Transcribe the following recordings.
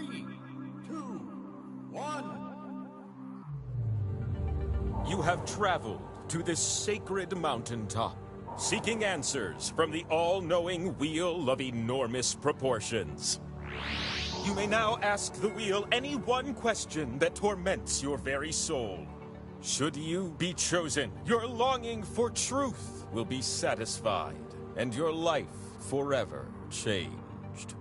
3, 2, 1. You have traveled to this sacred mountaintop, seeking answers from the all-knowing wheel of enormous proportions. You may now ask the wheel any one question that torments your very soul. Should you be chosen, your longing for truth will be satisfied, and your life forever changed.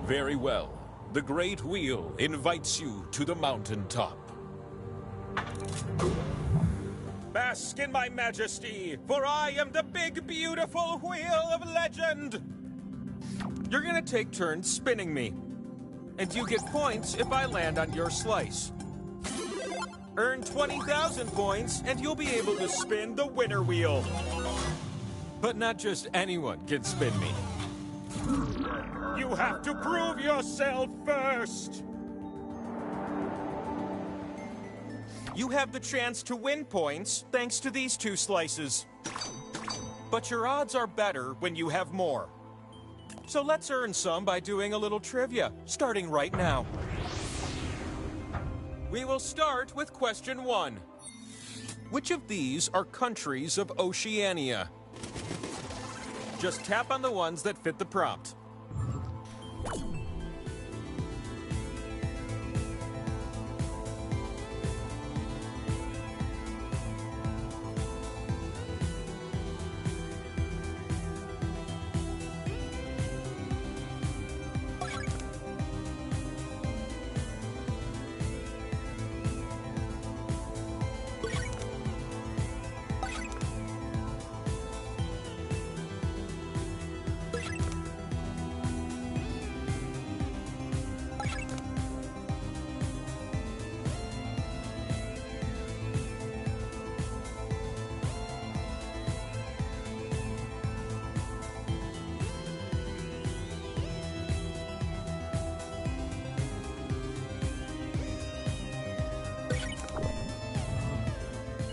Very well. The Great Wheel invites you to the mountaintop. Bask in my majesty, for I am the big, beautiful Wheel of Legend! You're gonna take turns spinning me. And you get points if I land on your slice. Earn 20,000 points, and you'll be able to spin the winner wheel. But not just anyone can spin me. You have to prove yourself first! You have the chance to win points thanks to these 2 slices. But your odds are better when you have more. So let's earn some by doing a little trivia, starting right now. We will start with question 1. Which of these are countries of Oceania? Just tap on the ones that fit the prompt.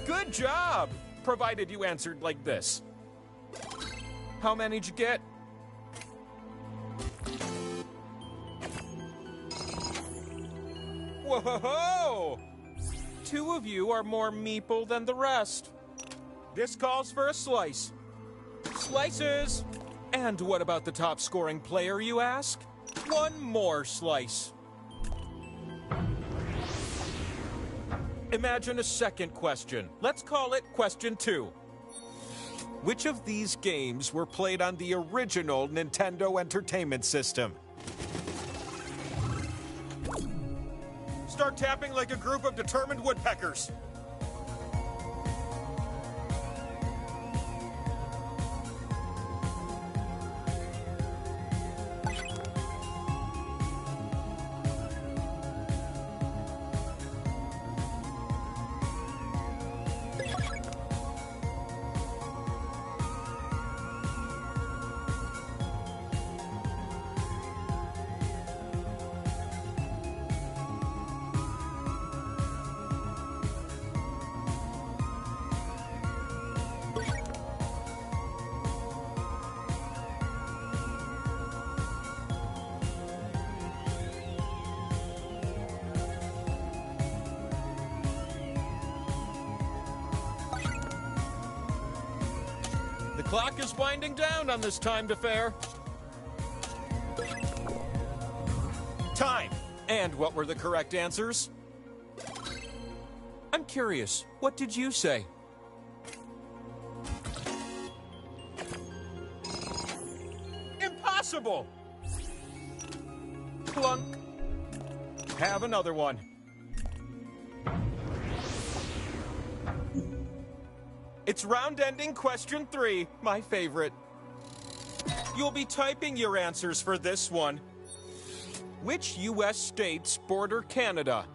Good job! Provided you answered like this. How many did you get? Whoa! 2 of you are more meeple than the rest. This calls for a slice. Slices! And what about the top scoring player, you ask? 1 more slice. Imagine a second question. Let's call it question 2. Which of these games were played on the original Nintendo Entertainment System? Start tapping like a group of determined woodpeckers. The clock is winding down on this timed affair. Time! And what were the correct answers? I'm curious, what did you say? Impossible! Plunk. Have another one. It's round-ending question 3, my favorite. You'll be typing your answers for this one. Which U.S. states border Canada?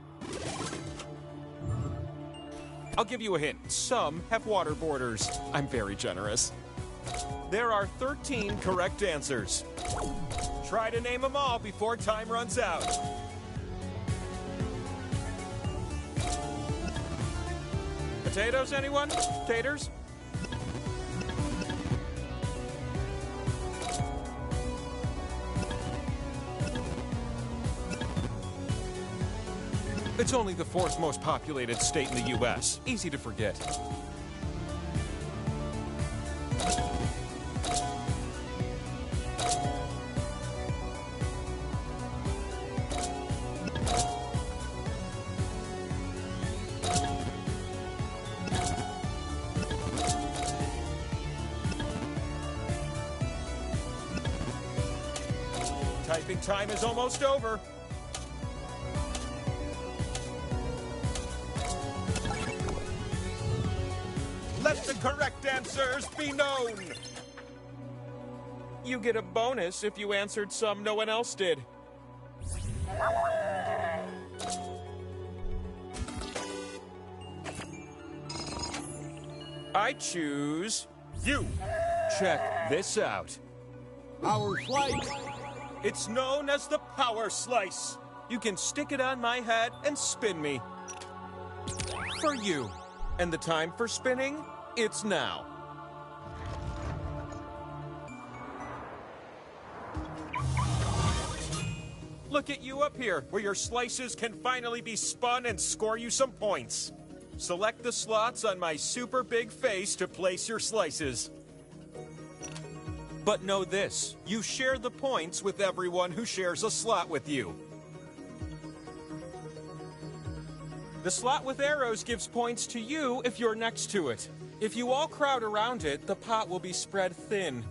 I'll give you a hint. Some have water borders. I'm very generous. There are 13 correct answers. Try to name them all before time runs out. Potatoes, anyone? Taters? It's only the fourth most populated state in the U.S. Easy to forget. Typing time is almost over. Let the correct answers be known. You get a bonus if you answered some no one else did. I choose you. Check this out. Power slice. It's known as the power slice. You can stick it on my head and spin me. For you. And the time for spinning, it's now. Look at you up here, where your slices can finally be spun and score you some points. Select the slots on my super big face to place your slices. But know this, you share the points with everyone who shares a slot with you. The slot with arrows gives points to you if you're next to it. If you all crowd around it, the pot will be spread thin.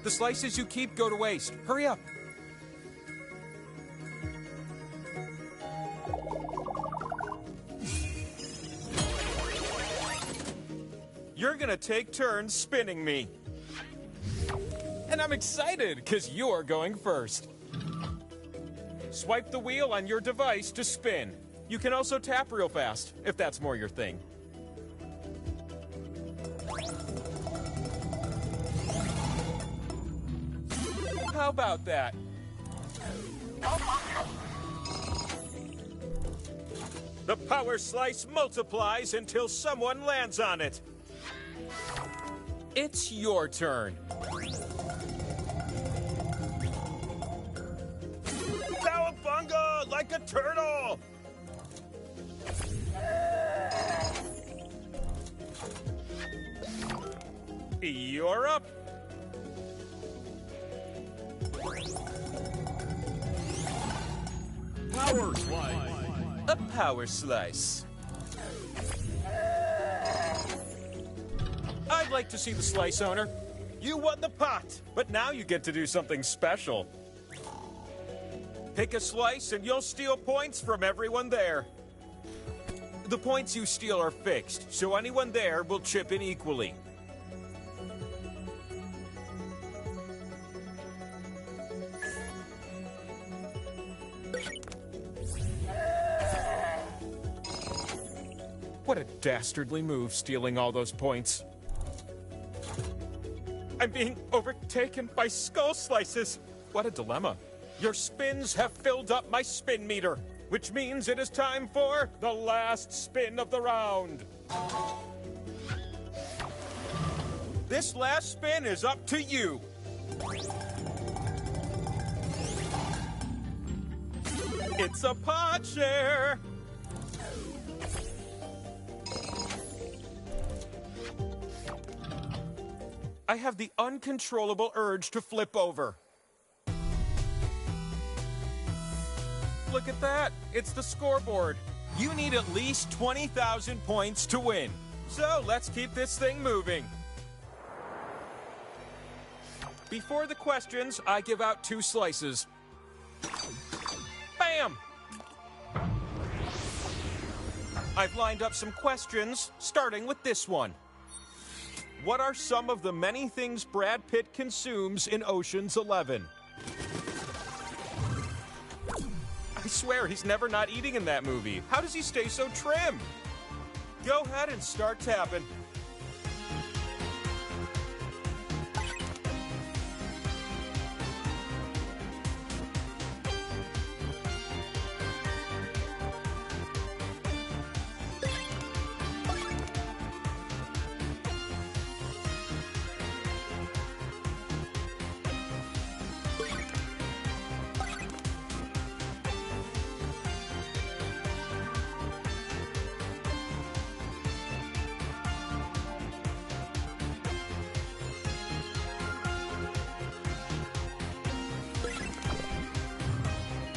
The slices you keep go to waste. Hurry up. You're gonna take turns spinning me. And I'm excited, because you're going first. Swipe the wheel on your device to spin. You can also tap real fast, if that's more your thing. How about that? The power slice multiplies until someone lands on it. It's your turn. Cowabunga, like a turtle! You're up. Power slice. A power slice. I'd like to see the slice owner. You won the pot, but now you get to do something special. Pick a slice and you'll steal points from everyone there. The points you steal are fixed, so anyone there will chip in equally. What a dastardly move, stealing all those points. I'm being overtaken by skull slices. What a dilemma. Your spins have filled up my spin meter, which means it is time for the last spin of the round. This last spin is up to you. It's a pot share. I have the uncontrollable urge to flip over. Look at that. It's the scoreboard. You need at least 20,000 points to win. So let's keep this thing moving. Before the questions, I give out 2 slices. Bam! I've lined up some questions, starting with this one. What are some of the many things Brad Pitt consumes in Ocean's 11? I swear he's never not eating in that movie. How does he stay so trim? Go ahead and start tapping.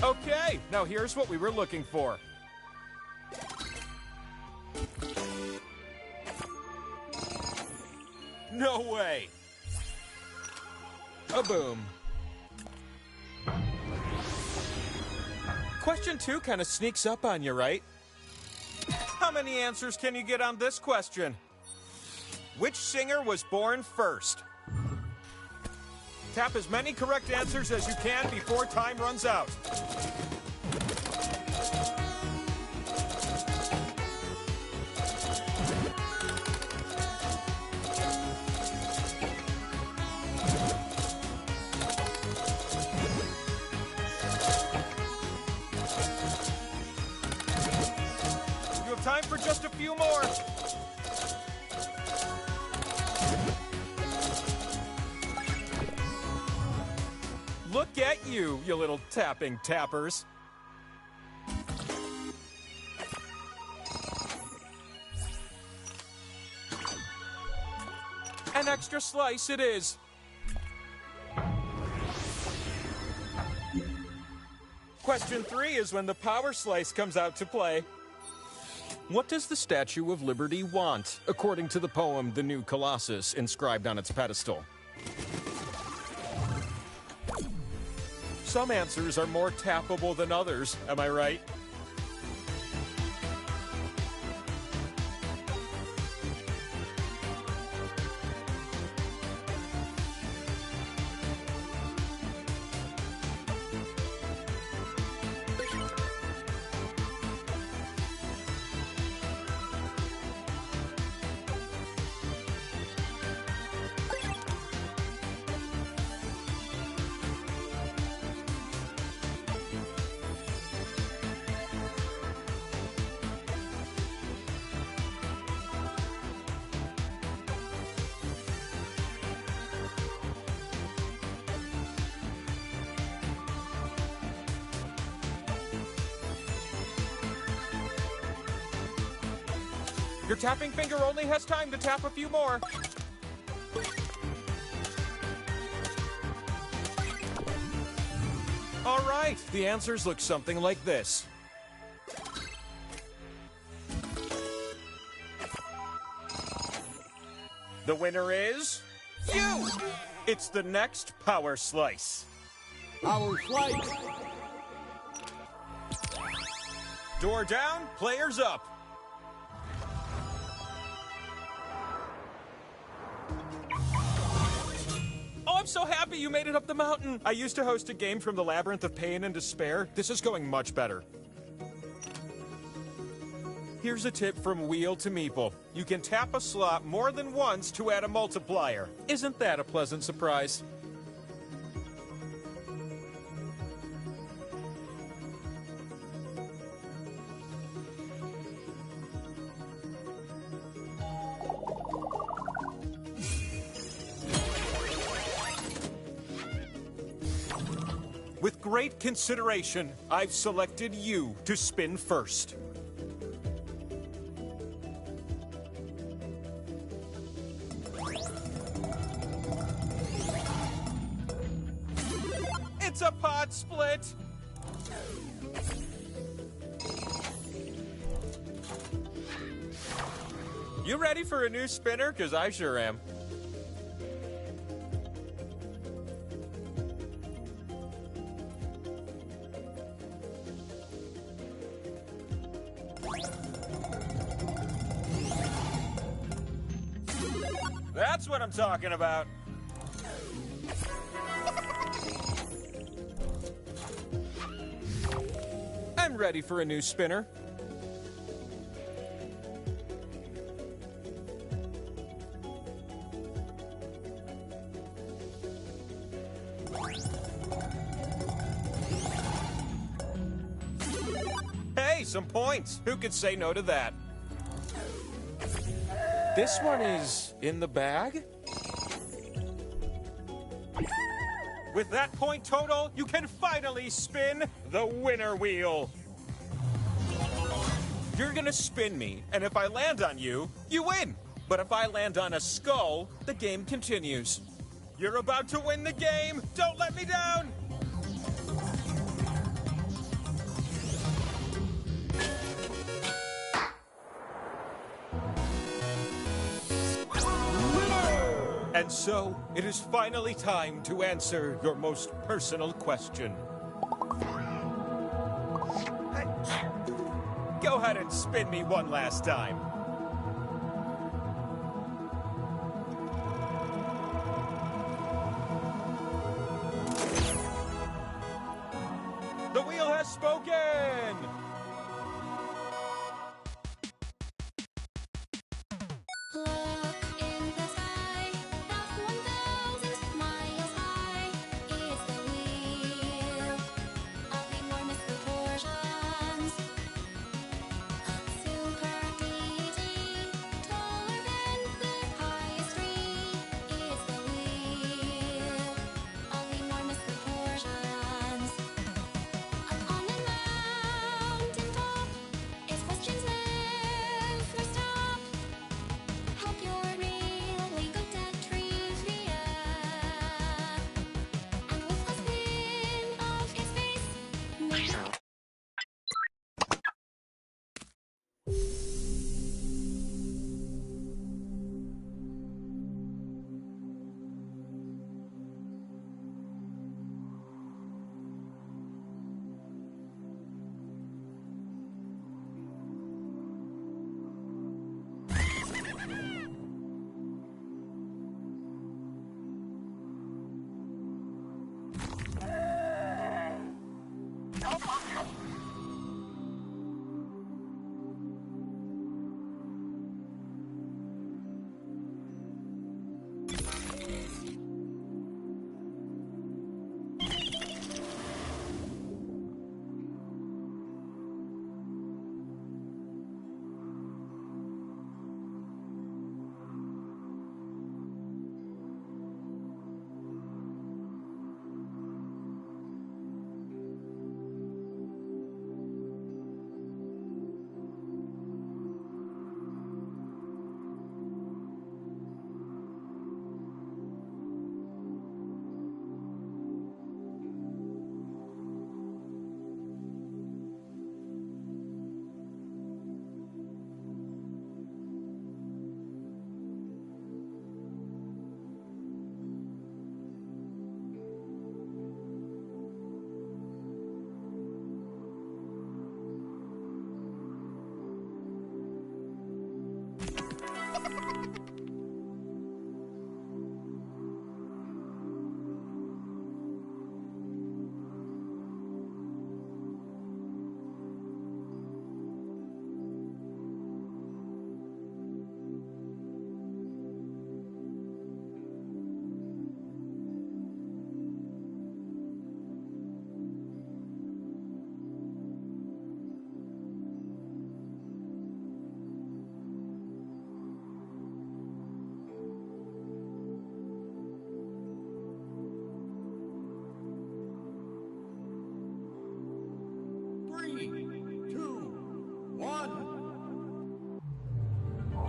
Okay, now here's what we were looking for. No way! A boom. Question 2 kind of sneaks up on you, right? How many answers can you get on this question? Which singer was born first? Tap as many correct answers as you can before time runs out. You have time for just a few more. Look at you, you little tapping tappers. An extra slice it is. Question 3 is when the power slice comes out to play. What does the Statue of Liberty want, according to the poem The New Colossus inscribed on its pedestal? Some answers are more tappable than others, am I right? Your tapping finger only has time to tap a few more. All right, the answers look something like this. The winner is you! It's the next power slice. Power slice. Door down, players up. Oh, I'm so happy you made it up the mountain. I used to host a game from the Labyrinth of Pain and Despair. This is going much better. Here's a tip from Wheel to Meeple. You can tap a slot more than once to add a multiplier. Isn't that a pleasant surprise? With great consideration, I've selected you to spin first. It's a pot split! You ready for a new spinner? 'Cause I sure am. That's what I'm talking about. ready for a new spinner. Hey, some points. Who could say no to that? This one is in the bag? With that point total, you can finally spin the winner wheel. You're gonna spin me, and if I land on you, you win. But if I land on a skull, the game continues. You're about to win the game. Don't let me down. And so, it is finally time to answer your most personal question. Go ahead and spin me one last time. The wheel has spoken!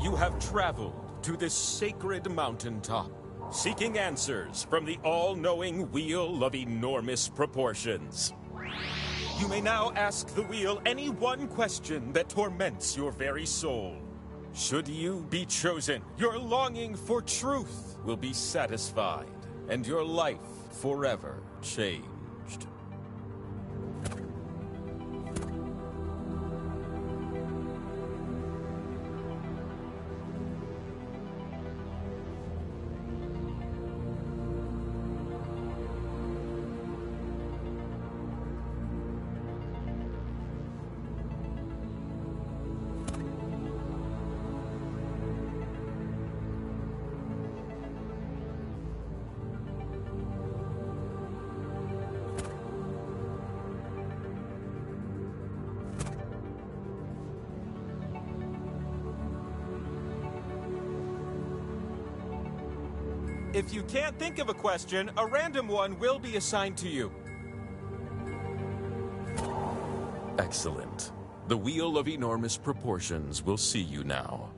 You have traveled to this sacred mountaintop, seeking answers from the all-knowing wheel of enormous proportions. You may now ask the wheel any one question that torments your very soul. Should you be chosen, your longing for truth will be satisfied, and your life forever changed. If you can't think of a question, a random one will be assigned to you. Excellent. The wheel of enormous proportions will see you now.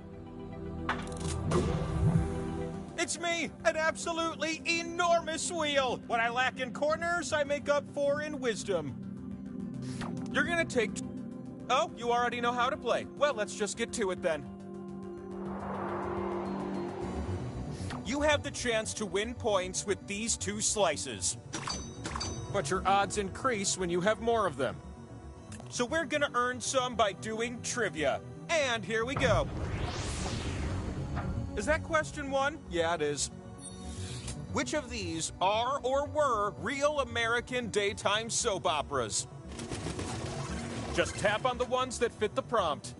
It's me, an absolutely enormous wheel. What I lack in corners, I make up for in wisdom. You're gonna take... Oh, you already know how to play. Well, let's just get to it then. You have the chance to win points with these 2 slices. But your odds increase when you have more of them. So we're gonna earn some by doing trivia. And here we go. Is that question 1? Yeah, it is. Which of these are or were real American daytime soap operas? Just tap on the ones that fit the prompt.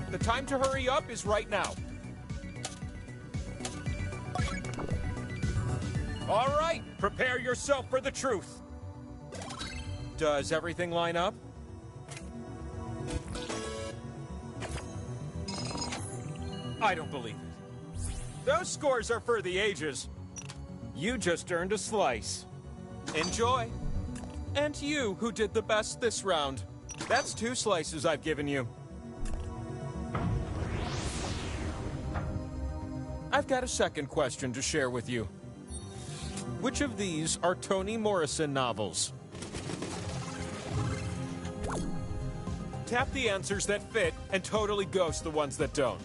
The time to hurry up is right now. All right, prepare yourself for the truth. Does everything line up? I don't believe it. Those scores are for the ages. You just earned a slice. Enjoy. And you, who did the best this round. That's 2 slices I've given you. I've got a second question to share with you. Which of these are Toni Morrison novels? Tap the answers that fit and totally ghost the ones that don't.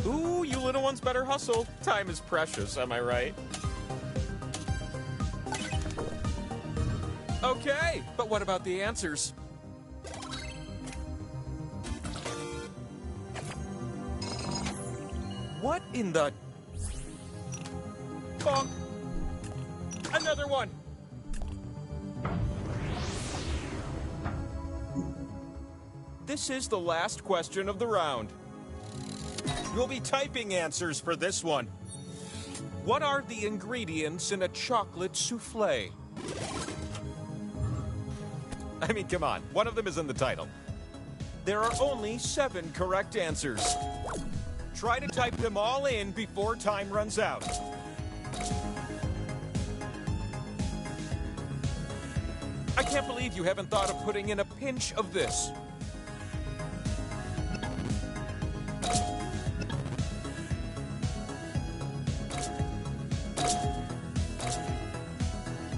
Ooh, you little ones better hustle. Time is precious, am I right? Okay, but what about the answers? What in the... Bonk. Another one. This is the last question of the round. You'll be typing answers for this one. What are the ingredients in a chocolate souffle? I mean, come on. One of them is in the title. There are only 7 correct answers. Try to type them all in before time runs out. I can't believe you haven't thought of putting in a pinch of this.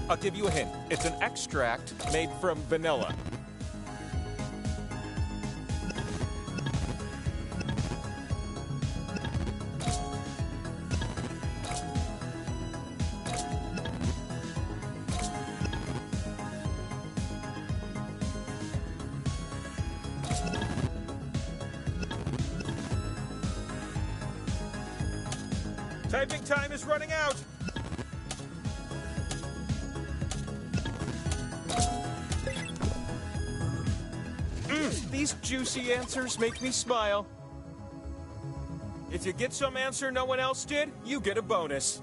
I'll give you a hint. It's an extract made from vanilla. Typing time is running out. These juicy answers make me smile. If you get some answer no one else did, you get a bonus.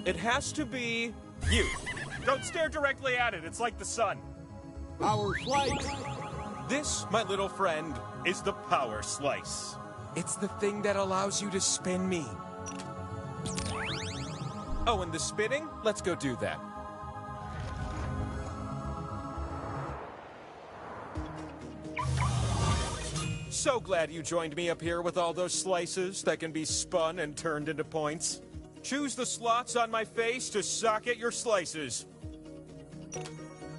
It has to be you. Don't stare directly at it. It's like the sun. Power slice. This, my little friend, is the power slice. It's the thing that allows you to spin me. Oh, and the spinning? Let's go do that. So glad you joined me up here with all those slices that can be spun and turned into points. Choose the slots on my face to socket your slices.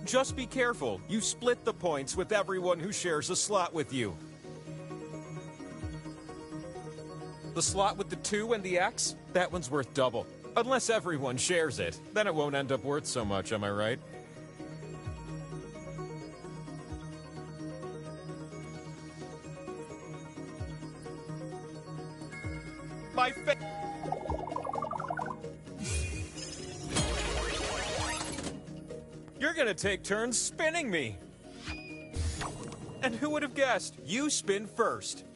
Just be careful. You split the points with everyone who shares a slot with you. The slot with the 2 and the X? That one's worth double. Unless everyone shares it. Then it won't end up worth so much, am I right? My face. You're gonna take turns spinning me. And who would have guessed? You spin first.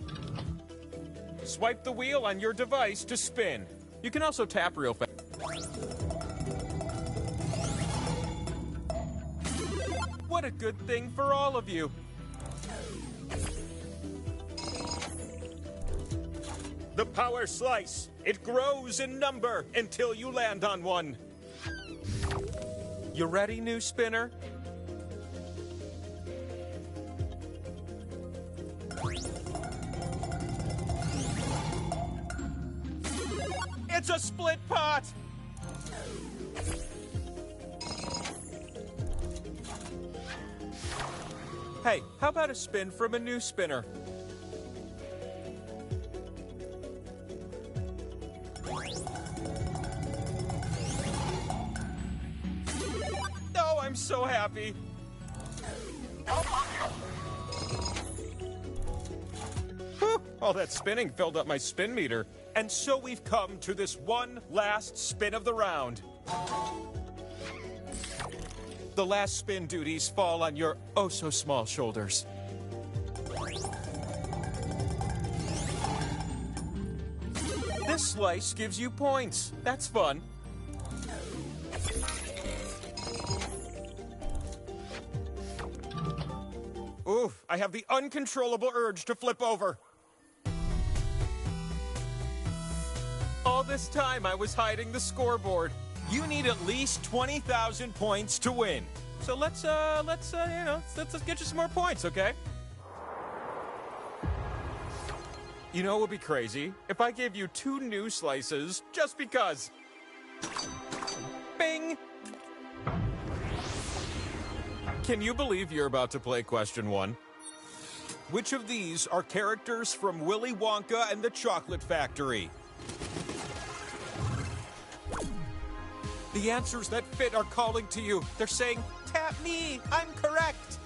Swipe the wheel on your device to spin. You can also tap real fast. What a good thing for all of you. The power slice. It grows in number until you land on one. You ready, new spinner? It's a split pot! Hey, how about a spin from a new spinner? Oh, I'm so happy. Whew, all that spinning filled up my spin meter. And so we've come to this one last spin of the round. The last spin duties fall on your oh-so-small shoulders. This slice gives you points. That's fun. Oof, I have the uncontrollable urge to flip over. All this time I was hiding the scoreboard. You need at least 20,000 points to win. So let's get you some more points, okay? You know what would be crazy? If I gave you 2 new slices just because. Bing! Can you believe you're about to play question 1? Which of these are characters from Willy Wonka and the Chocolate Factory? The answers that fit are calling to you. They're saying, tap me, I'm correct.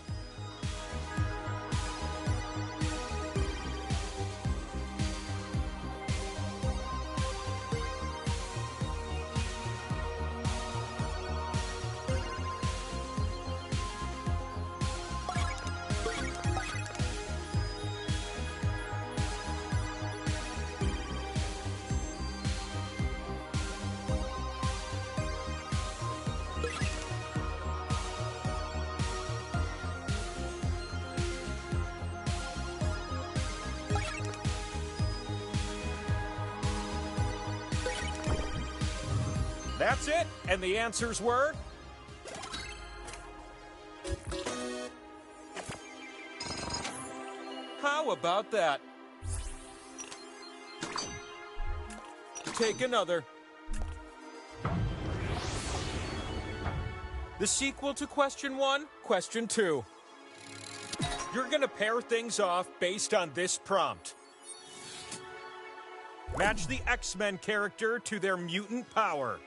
That's it, and the answers were... How about that? Take another. The sequel to question 1, question 2. You're gonna pair things off based on this prompt. Match the X-Men character to their mutant power.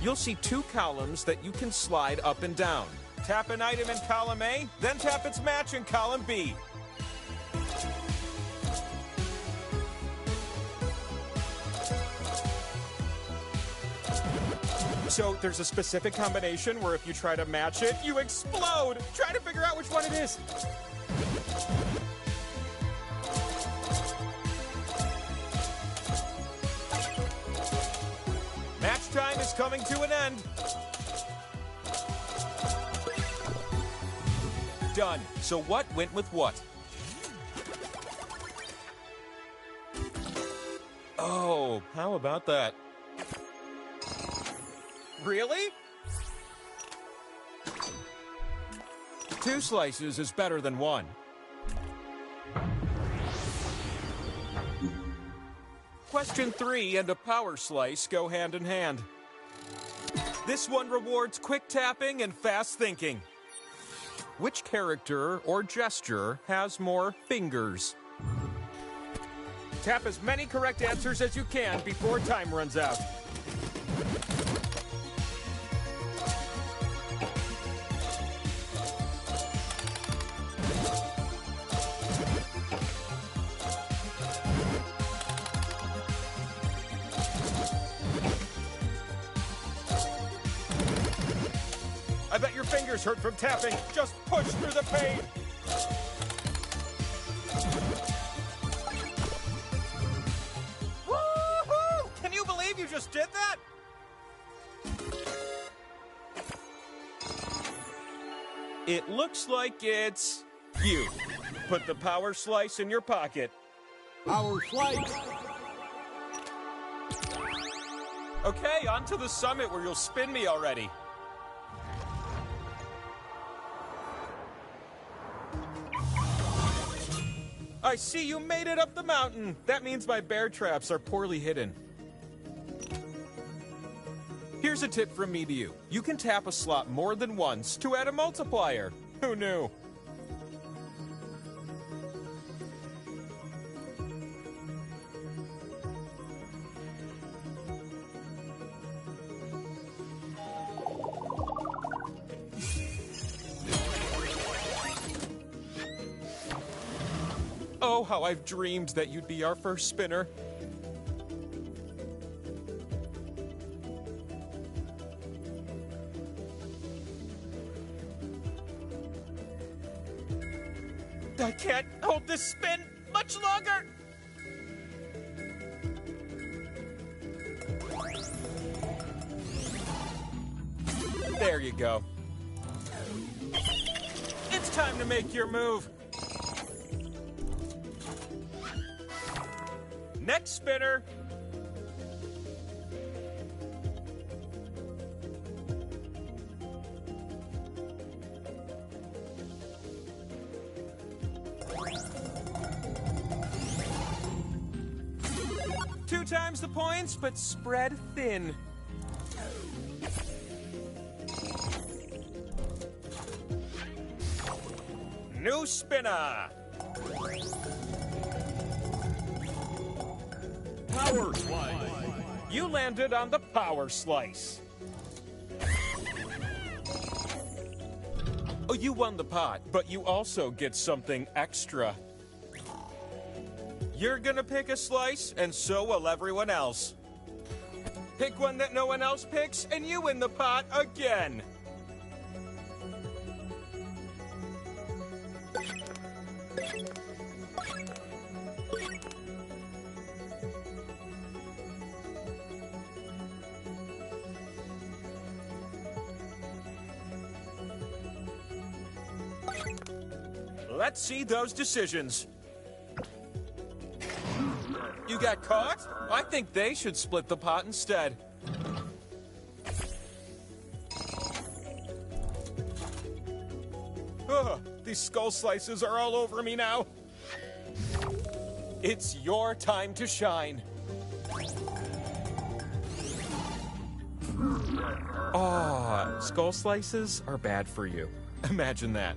You'll see 2 columns that you can slide up and down. Tap an item in column A, then tap its match in column B. So there's a specific combination where if you try to match it, you explode. Try to figure out which one it is. Match time is coming to an end. Done. So what went with what? Oh, how about that? Really? 2 slices is better than 1. Question 3 and a power slice go hand in hand. This one rewards quick tapping and fast thinking. Which character or gesture has more fingers? Tap as many correct answers as you can before time runs out. I bet your fingers hurt from tapping. Just push through the pain. Woohoo! Can you believe you just did that? It looks like it's you. Put the power slice in your pocket. Power slice. Okay, on to the summit where you'll spin me already. I see you made it up the mountain. That means my bear traps are poorly hidden. Here's a tip from me to you. You can tap a slot more than once to add a multiplier. Who knew? Oh, how I've dreamed that you'd be our first spinner. I can't hold this spin much longer. There you go. It's time to make your move. Next spinner. Two times the points, but spread thin. New spinner. Power slice. You landed on the power slice. Oh, you won the pot, but you also get something extra. You're gonna pick a slice, and so will everyone else. Pick one that no one else picks, and you win the pot again. Let's see those decisions. You got caught? I think they should split the pot instead. Ugh, these skull slices are all over me now. It's your time to shine. Aw, skull slices are bad for you. Imagine that.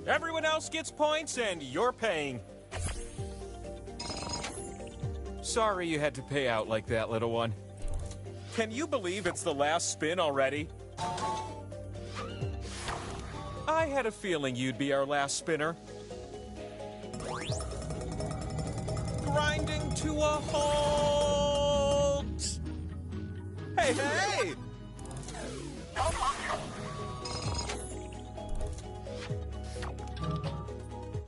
Everyone else gets points and you're paying. Sorry you had to pay out like that, little one. Can you believe it's the last spin already? I had a feeling you'd be our last spinner. Grinding to a halt! Hey, Hey, hey!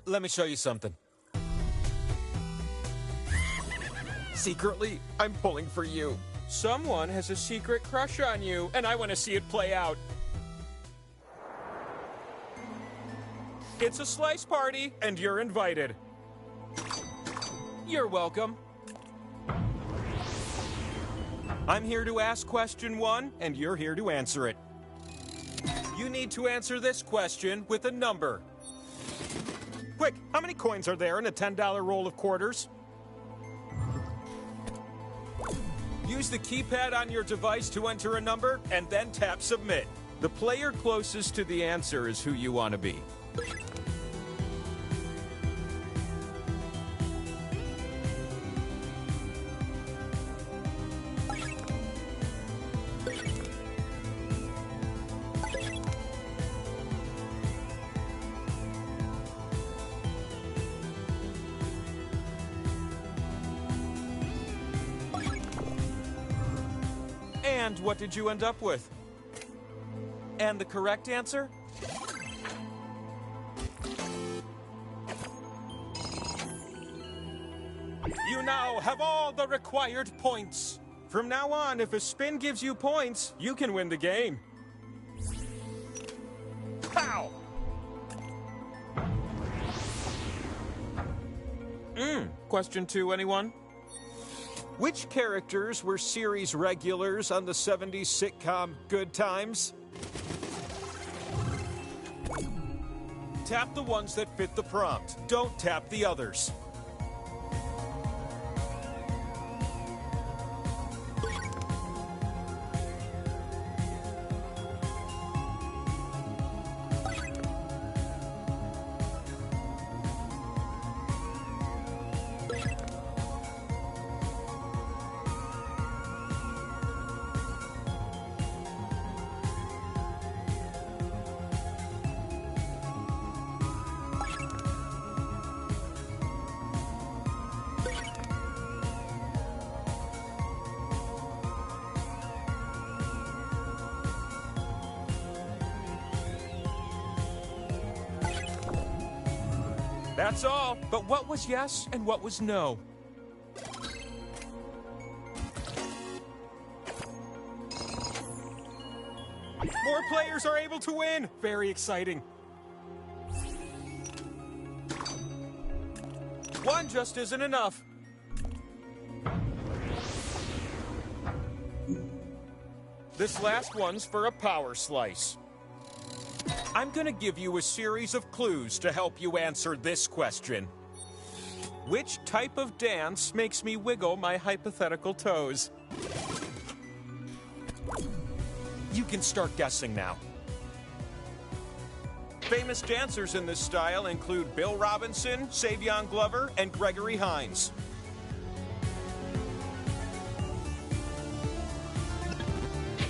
Let me show you something. Secretly, I'm pulling for you. Someone has a secret crush on you, and I want to see it play out. It's a slice party, and you're invited. You're welcome. I'm here to ask question 1, and you're here to answer it. You need to answer this question with a number. Quick, how many coins are there in a $10 roll of quarters? Use the keypad on your device to enter a number, and then tap submit. The player closest to the answer is who you want to be. And what did you end up with? And the correct answer? You now have all the required points. From now on, if a spin gives you points, you can win the game. Pow! Question 2, anyone? Which characters were series regulars on the 70s sitcom Good Times? Tap the ones that fit the prompt. Don't tap the others. That's all. But what was yes and what was no? More players are able to win. Very exciting. One just isn't enough. This last one's for a power slice. I'm gonna give you a series of clues to help you answer this question. Which type of dance makes me wiggle my hypothetical toes? You can start guessing now. Famous dancers in this style include Bill Robinson, Savion Glover, and Gregory Hines.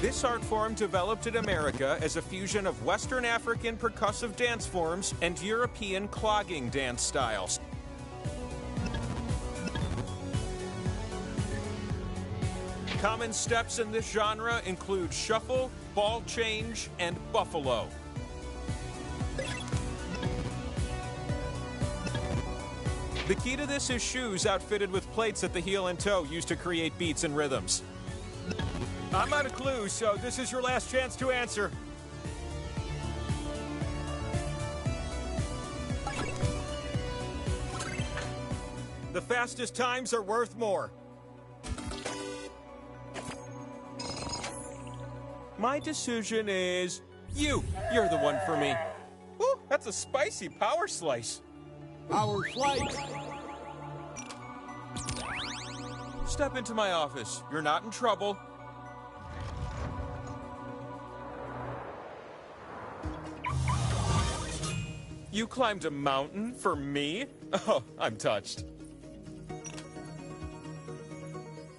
This art form developed in America as a fusion of Western African percussive dance forms and European clogging dance styles. Common steps in this genre include shuffle, ball change, and buffalo. The key to this is shoes outfitted with plates at the heel and toe used to create beats and rhythms. I'm out of clues, so this is your last chance to answer. The fastest times are worth more. My decision is you. You're the one for me. Ooh, that's a spicy power slice. Power slice. Step into my office. You're not in trouble. You climbed a mountain for me? Oh, I'm touched.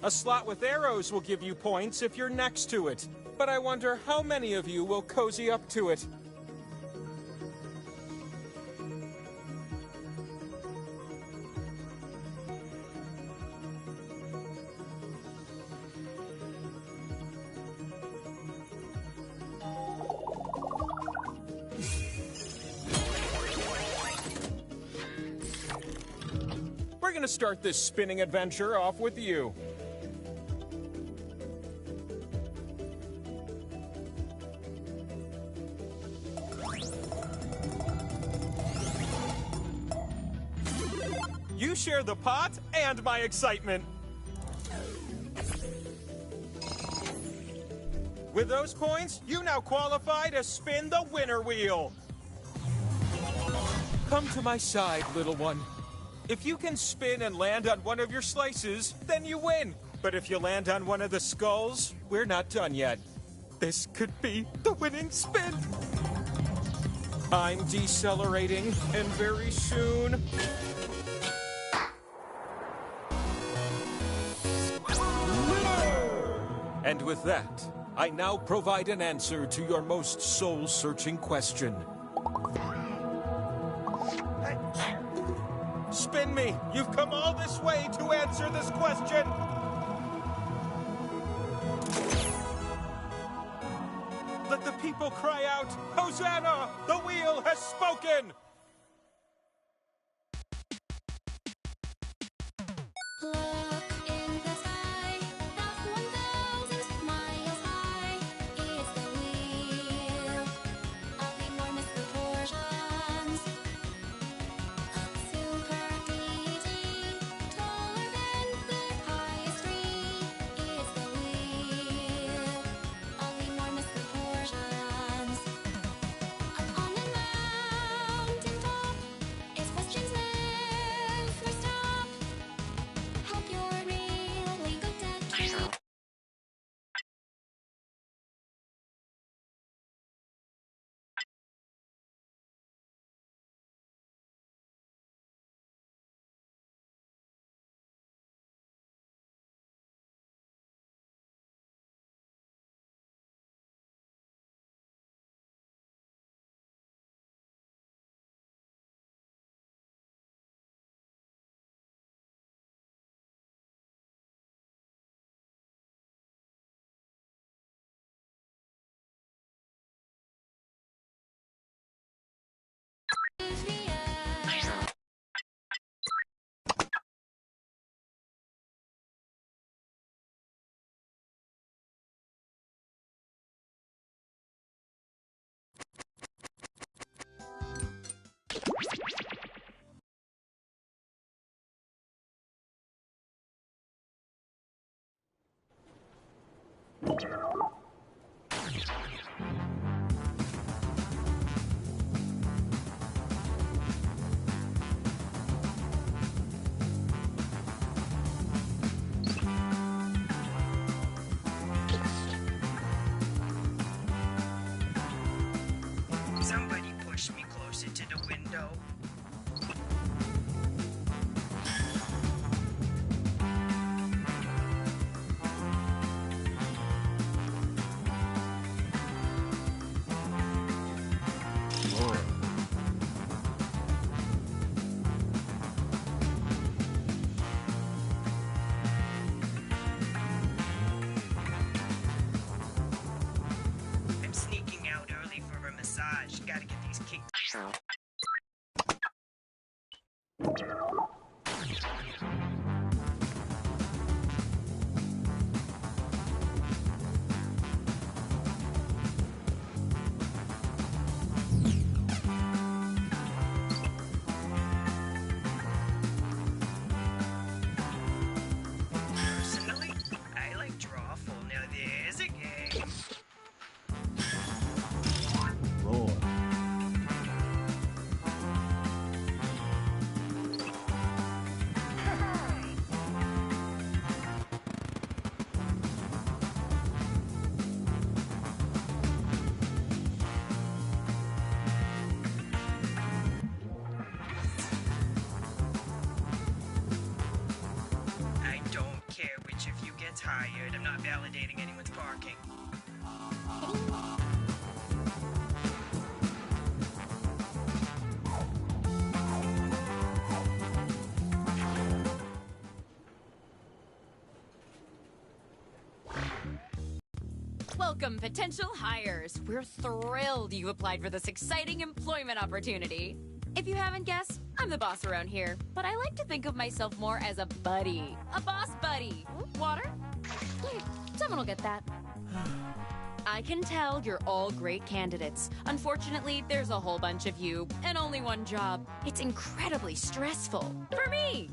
A slot with arrows will give you points if you're next to it. But I wonder how many of you will cozy up to it. We're gonna start this spinning adventure off with you. You share the pot and my excitement. With those points, you now qualify to spin the winner wheel. Come to my side, little one. If you can spin and land on one of your slices, then you win. But if you land on one of the skulls, we're not done yet. This could be the winning spin. I'm decelerating, and very soon... And with that, I now provide an answer to your most soul-searching question. Spin me! You've come all this way to answer this question! Let the people cry out, Hosanna! The wheel has spoken! Somebody push me closer to the window. I'm sneaking out early for a massage. Gotta get these kicked. Personally, I like drawful. Now there's a game. Roar. I don't care which of you gets hired. I'm not validating anyone's parking. Welcome, potential hires. We're thrilled you applied for this exciting employment opportunity. If you haven't guessed, I'm the boss around here, but I like to think of myself more as a buddy. A boss buddy. Water? Someone will get that. I can tell you're all great candidates. Unfortunately, there's a whole bunch of you, and only one job. It's incredibly stressful. For me!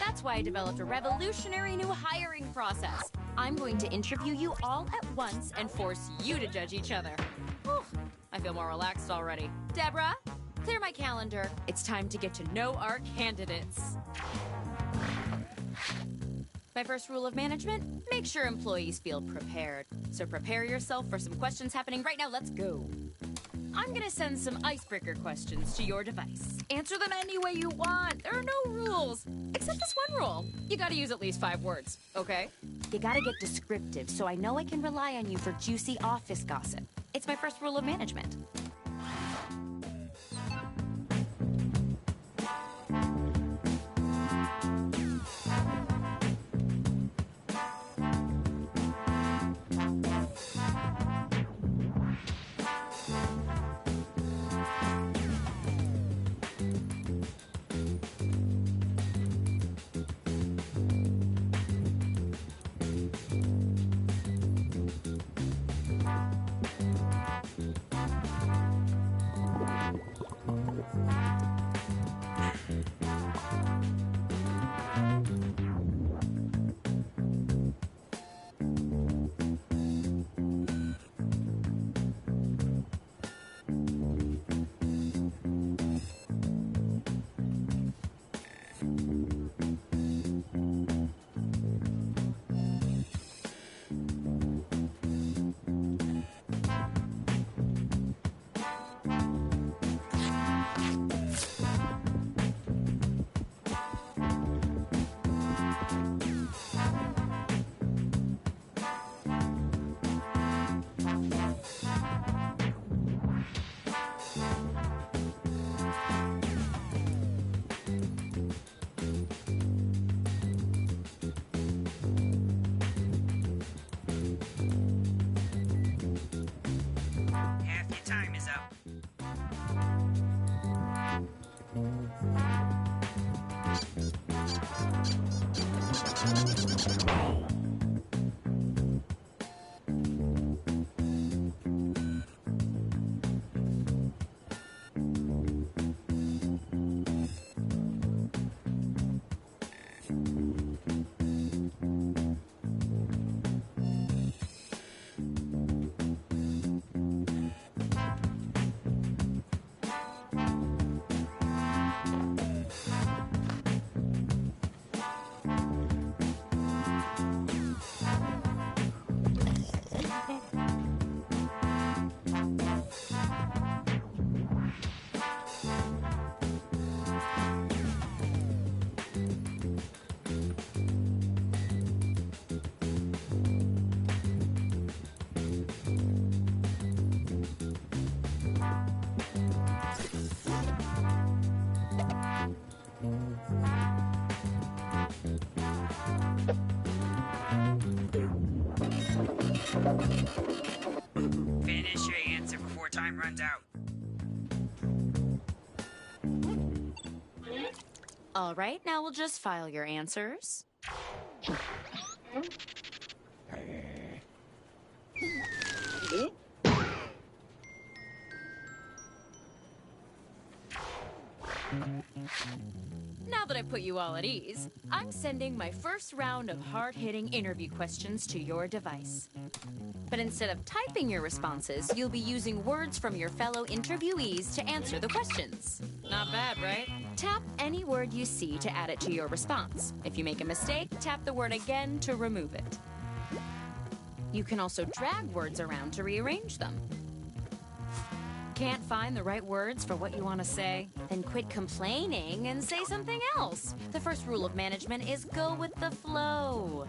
That's why I developed a revolutionary new hiring process. I'm going to interview you all at once and force you to judge each other. Whew, I feel more relaxed already. Deborah, clear my calendar. It's time to get to know our candidates. My first rule of management, make sure employees feel prepared. So prepare yourself for some questions happening right now. Let's go. I'm gonna send some icebreaker questions to your device. Answer them any way you want. There are no rules, except this one rule. You gotta use at least 5 words, okay? You gotta get descriptive so I know I can rely on you for juicy office gossip. It's my first rule of management. Finish your answer before time runs out. All right, now we'll just file your answers. Now that I've put you all at ease, I'm sending my first round of hard-hitting interview questions to your device. But instead of typing your responses, you'll be using words from your fellow interviewees to answer the questions. Not bad, right? Tap any word you see to add it to your response. If you make a mistake, tap the word again to remove it. You can also drag words around to rearrange them. Can't find the right words for what you want to say? Then quit complaining and say something else. The first rule of management is go with the flow.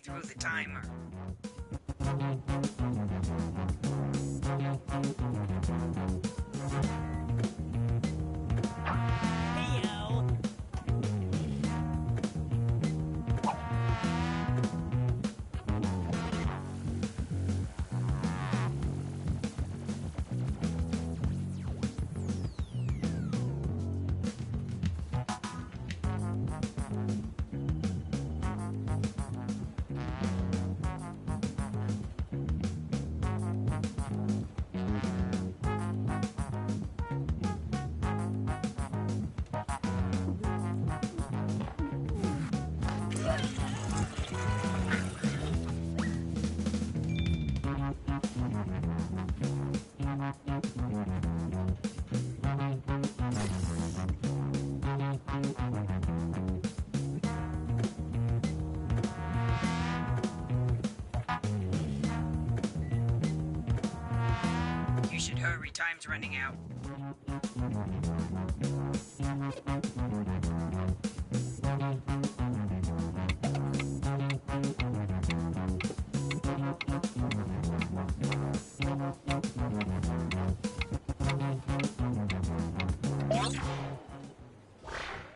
through the timer. You should hurry, time's running out.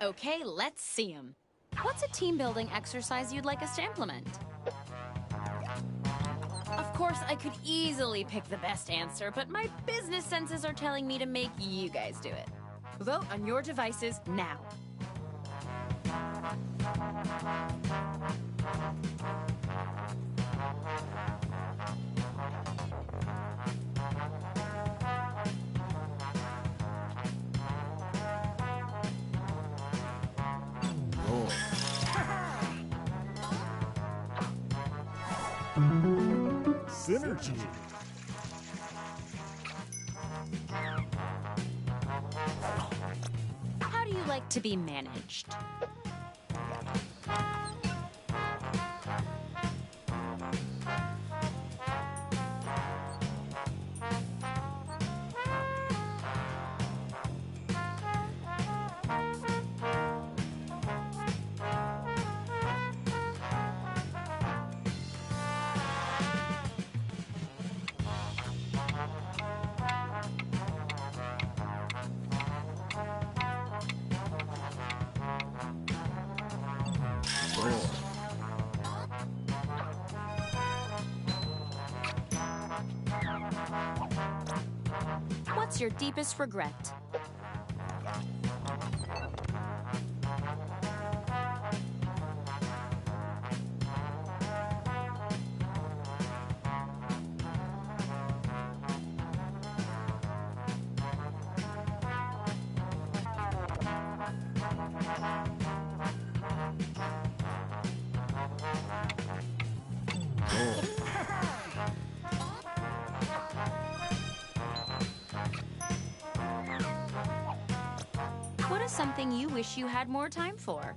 Okay, let's see 'em. What's a team-building exercise you'd like us to implement? Of course, I could easily pick the best answer, but my business senses are telling me to make you guys do it. Vote on your devices now. Synergy. How do you like to be managed? What's your deepest regret? What is something you wish you had more time for?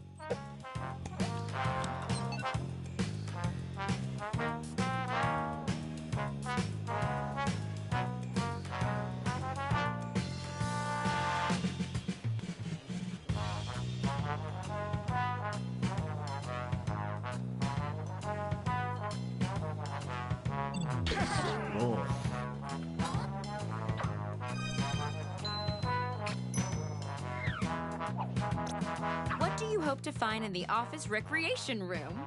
What do you hope to find in the office recreation room?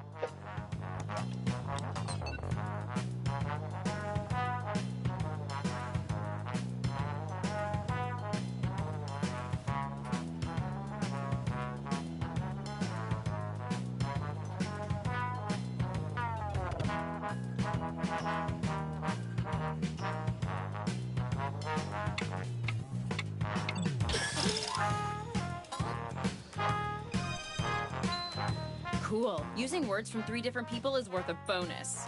Cool. Using words from 3 different people is worth a bonus.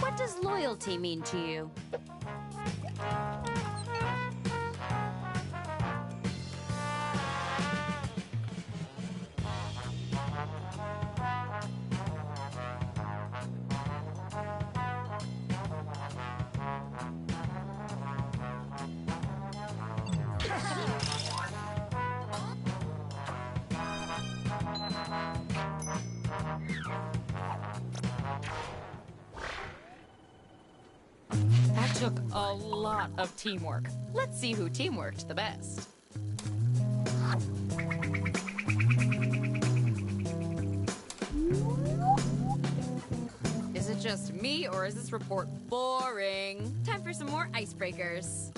What does loyalty mean to you? took a lot of teamwork. Let's see who teamworked the best. Is it just me, or is this report boring? Time for some more icebreakers.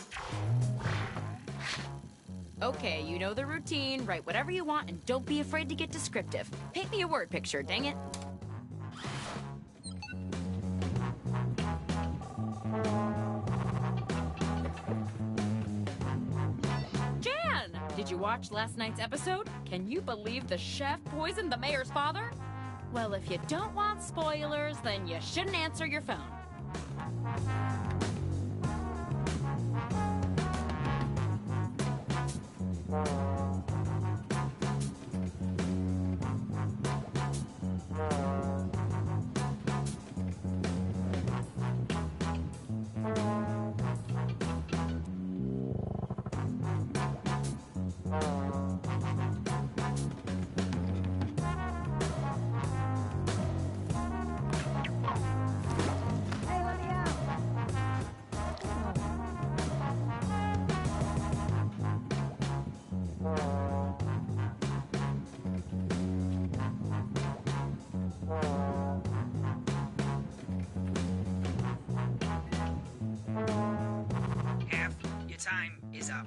Okay, you know the routine. Write whatever you want and don't be afraid to get descriptive. Paint me a word picture, dang it. Jan! Did you watch last night's episode? Can you believe the chef poisoned the mayor's father? Well, if you don't want spoilers, then you shouldn't answer your phone. Half your time is up.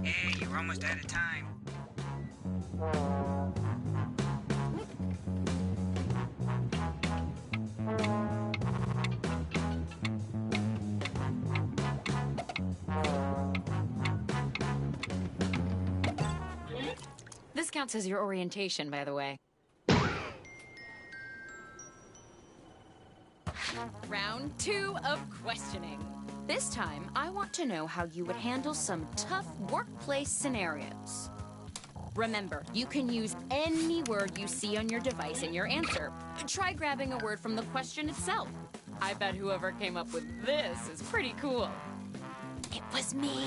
Hey, you're almost out of time. This counts as your orientation, by the way. Round 2 of questioning. This time, I want to know how you would handle some tough workplace scenarios. Remember, you can use any word you see on your device in your answer. Try grabbing a word from the question itself. I bet whoever came up with this is pretty cool. It was me.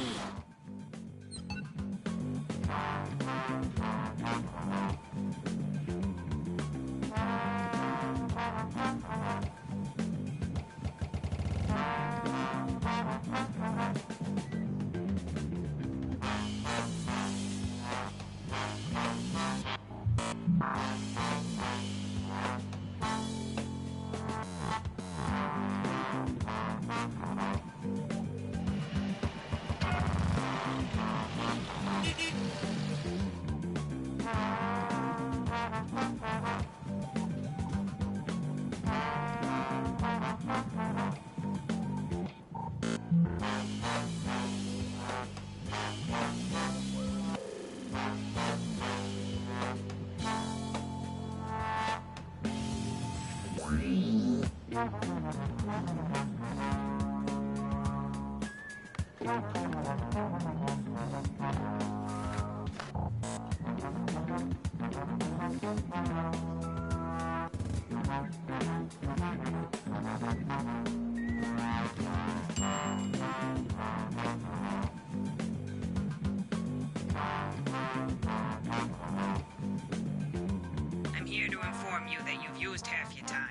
I'm here to inform you that you've used half your time.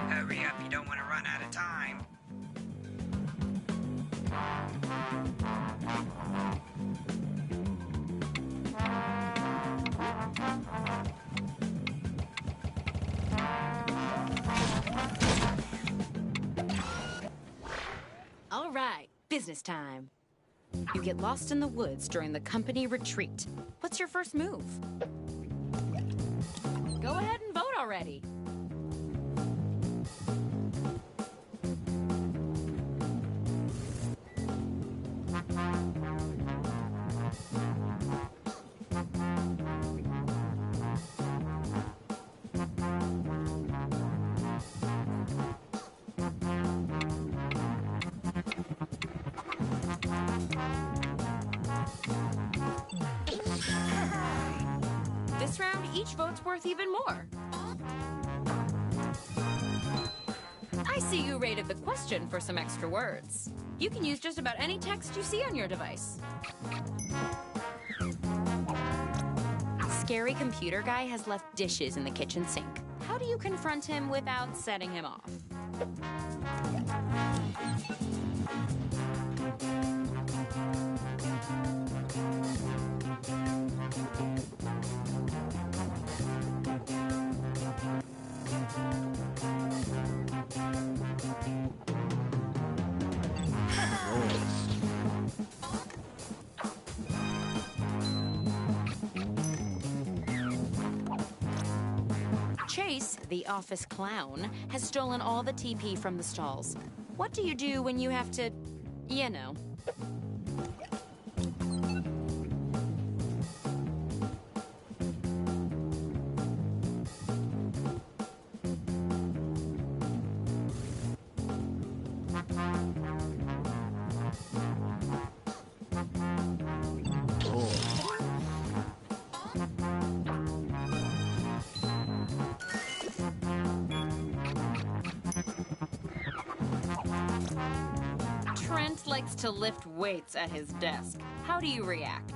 Hurry up, you don't want to run out of time. All right, business time. You get lost in the woods during the company retreat. What's your first move? Go ahead and vote already. This round, each vote's worth even more. I see you rated the question for some extra words. You can use just about any text you see on your device. Scary computer guy has left dishes in the kitchen sink. How do you confront him without setting him off? Chase, the office clown, has stolen all the TP from the stalls. What do you do when you have to, you know? Trent likes to lift weights at his desk. How do you react?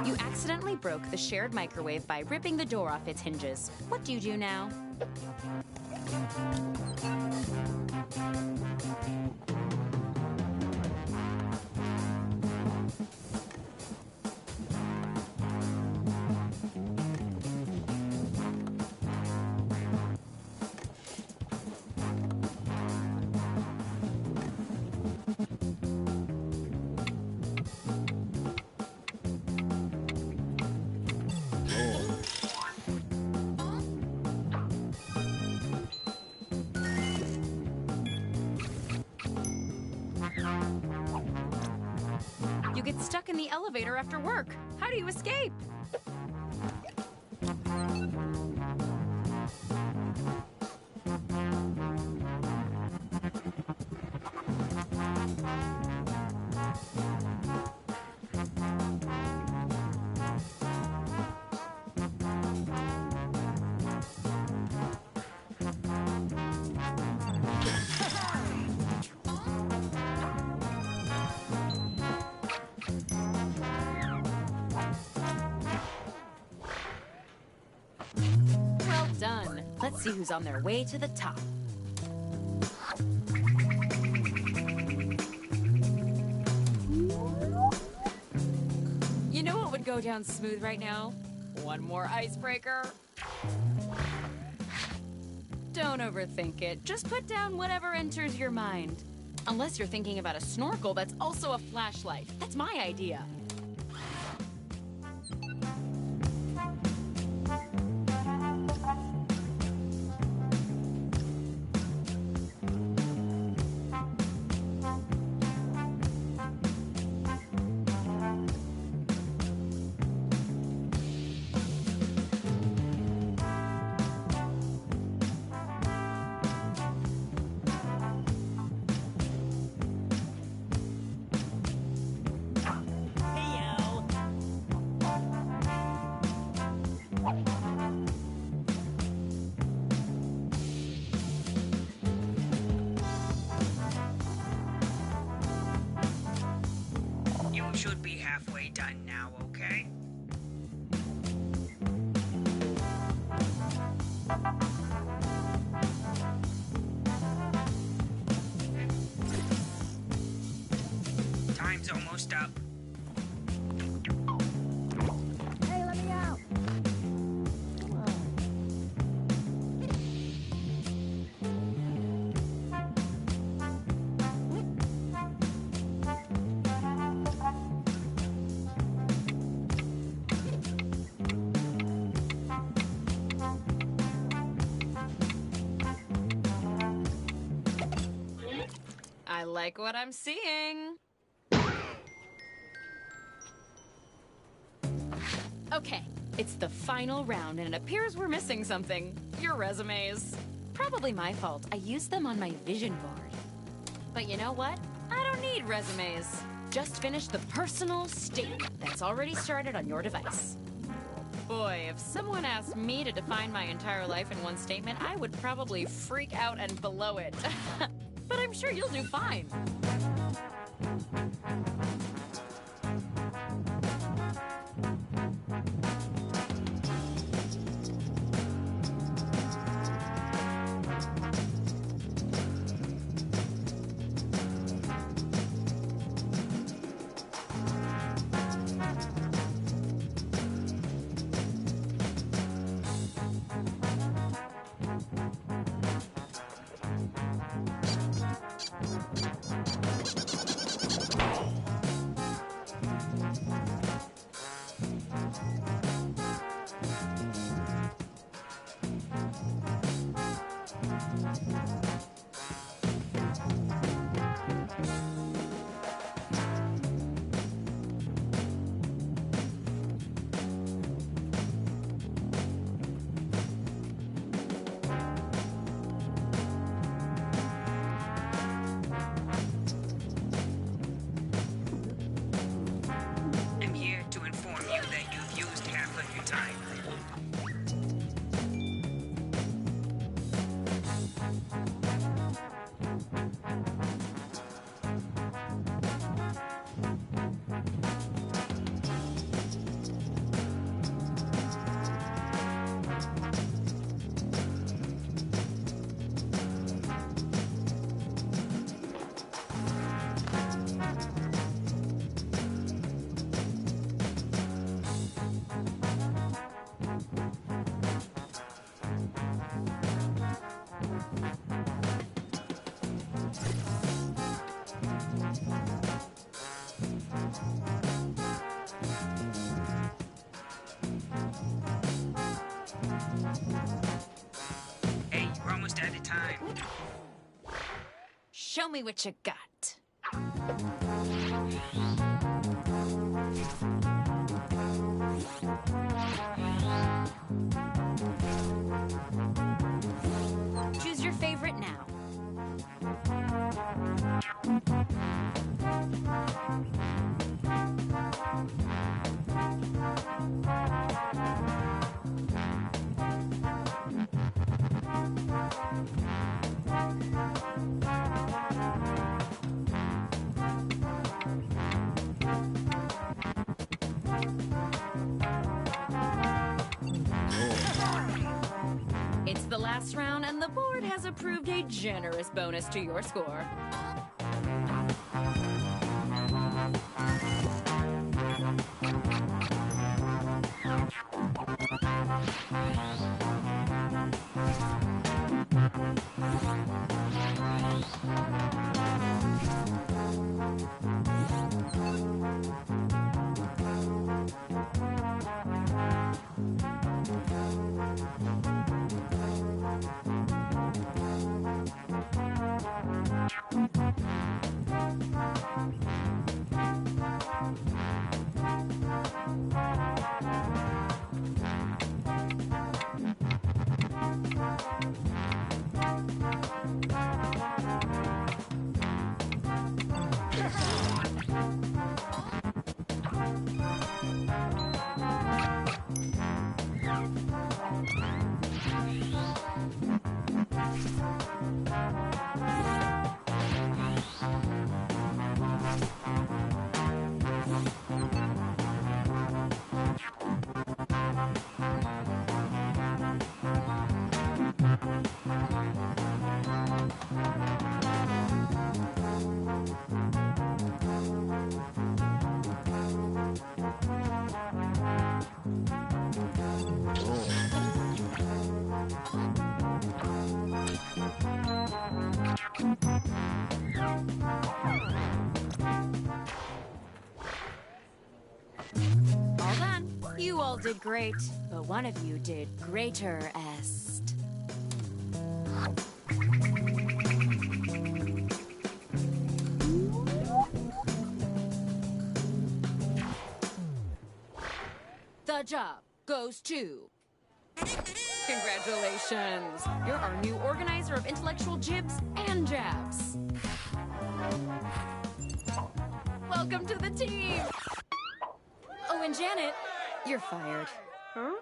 You accidentally broke the shared microwave by ripping the door off its hinges. What do you do now? You get stuck in the elevator after work. How do you escape? Well done. Let's see who's on their way to the top. You know what would go down smooth right now? One more icebreaker. Don't overthink it. Just put down whatever enters your mind. Unless you're thinking about a snorkel that's also a flashlight. That's my idea. halfway done now, okay? Time's almost up. Hey, let me out! I like what I'm seeing. Okay, it's the final round, and it appears we're missing something. Your resumes. Probably my fault. I used them on my vision board. But you know what? I don't need resumes. Just finish the personal statement that's already started on your device. Boy, if someone asked me to define my entire life in one statement, I would probably freak out and blow it. But I'm sure you'll do fine. I'm here to inform you that you've used half of your time. Hey, you're almost out of time. Show me what you got. Choose your favorite now. It's the last round, and the board has approved a generous bonus to your score. All done. You all did great, but one of you did greater-est. The job goes to... Congratulations! You're our new organizer of intellectual jibs and jabs. Welcome to the team! Oh, and Janet, you're fired. Huh?